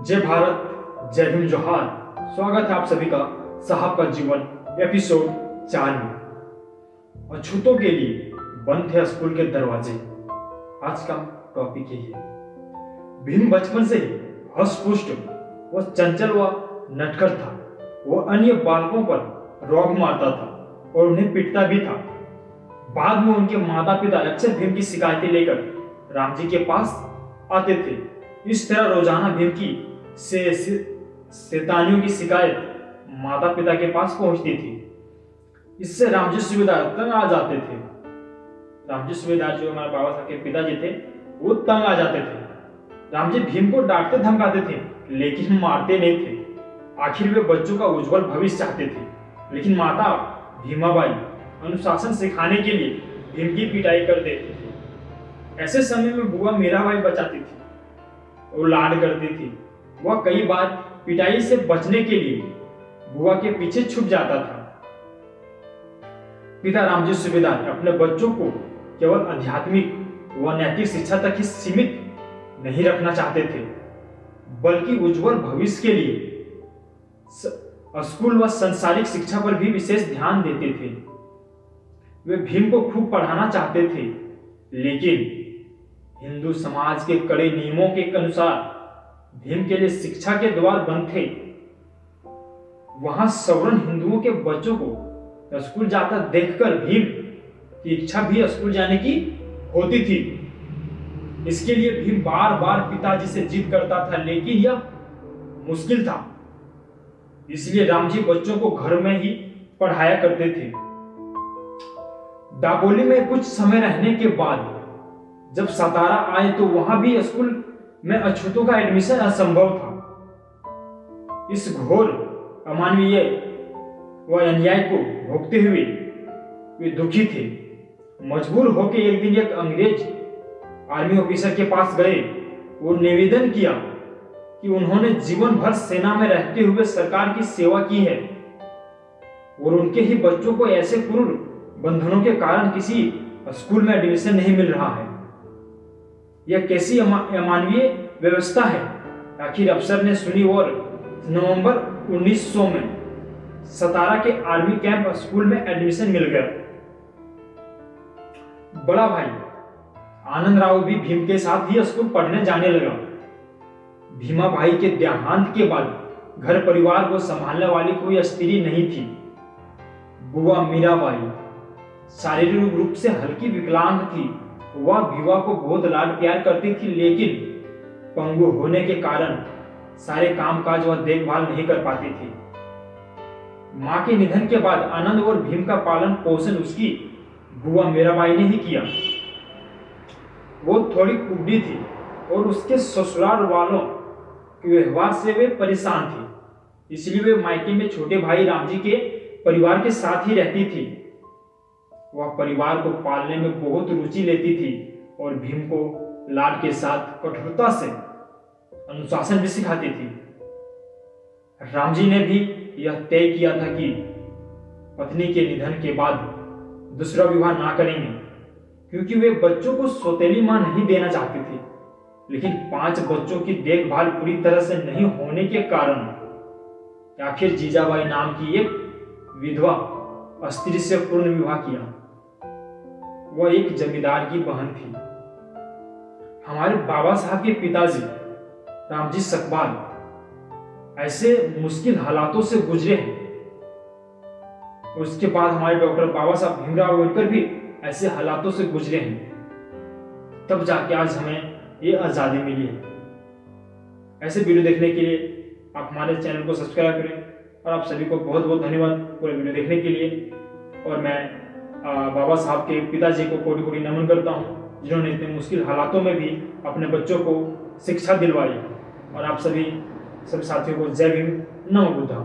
जय भारत, जय भीम, जोहार। स्वागत है आप सभी का साहब का जीवन एपिसोड 4 में। अछूतों के लिए बंद थे स्कूल के दरवाजे। आज का टॉपिक यही है। भीम बचपन से ही हष्ट-पुष्ट व चंचल व नटखट था। वो अन्य बालकों पर रौब मारता था और उन्हें पीटता भी था। बाद में उनके माता पिता अक्सर भीम की शिकायतें लेकर राम जी के पास आते थे। इस तरह रोजाना भीम की शैतानियों की शिकायत माता पिता के पास पहुंचती थी। इससे रामजी सूबेदार तंग आ जाते थे। रामजी सूबेदार जो हमारे बाबा साहब के पिताजी थे, वो तंग आ जाते थे। रामजी भीम को डांटते धमकाते थे, लेकिन मारते नहीं थे। आखिर वे बच्चों का उज्जवल भविष्य चाहते थे, लेकिन माता भीमाबाई अनुशासन सिखाने के लिए भीम की पिटाई कर देती थी। ऐसे समय में बुआ मीराबाई बचाती थी, वो लाड करती थी। वह कई बार पिटाई से बचने के लिए बुआ के पीछे छुप जाता था। पिता रामजी सूबेदार अपने बच्चों को केवल आध्यात्मिक व नैतिक शिक्षा तक ही सीमित नहीं रखना चाहते थे, बल्कि उज्जवल भविष्य के लिए स्कूल व सांसारिक शिक्षा पर भी विशेष ध्यान देते थे। वे भीम को खूब पढ़ाना चाहते थे, लेकिन हिंदू समाज के कड़े नियमों के अनुसार भीम के लिए शिक्षा के द्वार बंद थे। वहां सवर्ण हिंदुओं के बच्चों को स्कूल जाता देखकर भीम की इच्छा भी स्कूल जाने की होती थी। इसके लिए भीम बार बार पिताजी से जिद करता था, लेकिन यह मुश्किल था। इसलिए रामजी बच्चों को घर में ही पढ़ाया करते थे। दापोली में कुछ समय रहने के बाद जब सतारा आए तो वहां भी स्कूल में अछूतों का एडमिशन असंभव था। इस घोर अमानवीय व अन्याय को भोगते हुए वे दुखी थे। मजबूर होकर एक दिन एक अंग्रेज आर्मी ऑफिसर के पास गए और निवेदन किया कि उन्होंने जीवन भर सेना में रहते हुए सरकार की सेवा की है और उनके ही बच्चों को ऐसे क्रूर बंधनों के कारण किसी स्कूल में एडमिशन नहीं मिल रहा है। यह कैसी अमानवीय व्यवस्था है। आखिर अफसर ने सुनी और नवंबर 1900 में सतारा के आर्मी कैंप स्कूल में एडमिशन मिल गया। बड़ा भाई आनंद राव भी भीम के साथ ही स्कूल पढ़ने जाने लगा। भीमा भाई के देहांत के बाद घर परिवार को संभालने वाली कोई स्त्री नहीं थी। बुआ मीराबाई शारीरिक रूप से हल्की विकलांग थी। वह भीमा को बहुत लाड प्यार करती थी, लेकिन पंगु होने के कारण सारे कामकाज वह देखभाल नहीं कर पाती थी। मां के निधन के बाद आनंद और भीम का पालन पोषण उसकी बुआ मीराबाई ने ही किया। वो थोड़ी कुबड़ी थी और उसके ससुराल वालों के व्यवहार से वे परेशान थी। इसलिए वे मायके में छोटे भाई रामजी के परिवार के साथ ही रहती थी। वह परिवार को पालने में बहुत रुचि लेती थी और भीम को लाड के साथ कठोरता से अनुशासन भी सिखाती थी। रामजी ने भी यह तय किया था कि पत्नी के निधन के बाद दूसरा विवाह ना करेंगे, क्योंकि वे बच्चों को सौतेली मां नहीं देना चाहते थे। लेकिन 5 बच्चों की देखभाल पूरी तरह से नहीं होने के कारण आखिर जीजाबाई नाम की एक विधवा स्त्री से पूर्ण विवाह किया। वह एक जमींदार की बहन थी। हमारे बाबा साहब के पिताजी रामजी सकपाल ऐसे मुश्किल हालातों से गुजरे हैं। उसके बाद हमारे डॉक्टर बाबा साहब भीमराव अम्बेडकर भी ऐसे हालातों से गुजरे हैं। तब जाके आज हमें ये आजादी मिली है। ऐसे वीडियो देखने के लिए आप हमारे चैनल को सब्सक्राइब करें और आप सभी को बहुत बहुत धन्यवाद पूरे वीडियो देखने के लिए। और मैं बाबा साहब के पिताजी को कोटि कोटि नमन करता हूँ, जिन्होंने इतने मुश्किल हालातों में भी अपने बच्चों को शिक्षा दिलवाई। और आप सभी साथियों को जय भीम, नमो बुद्धा।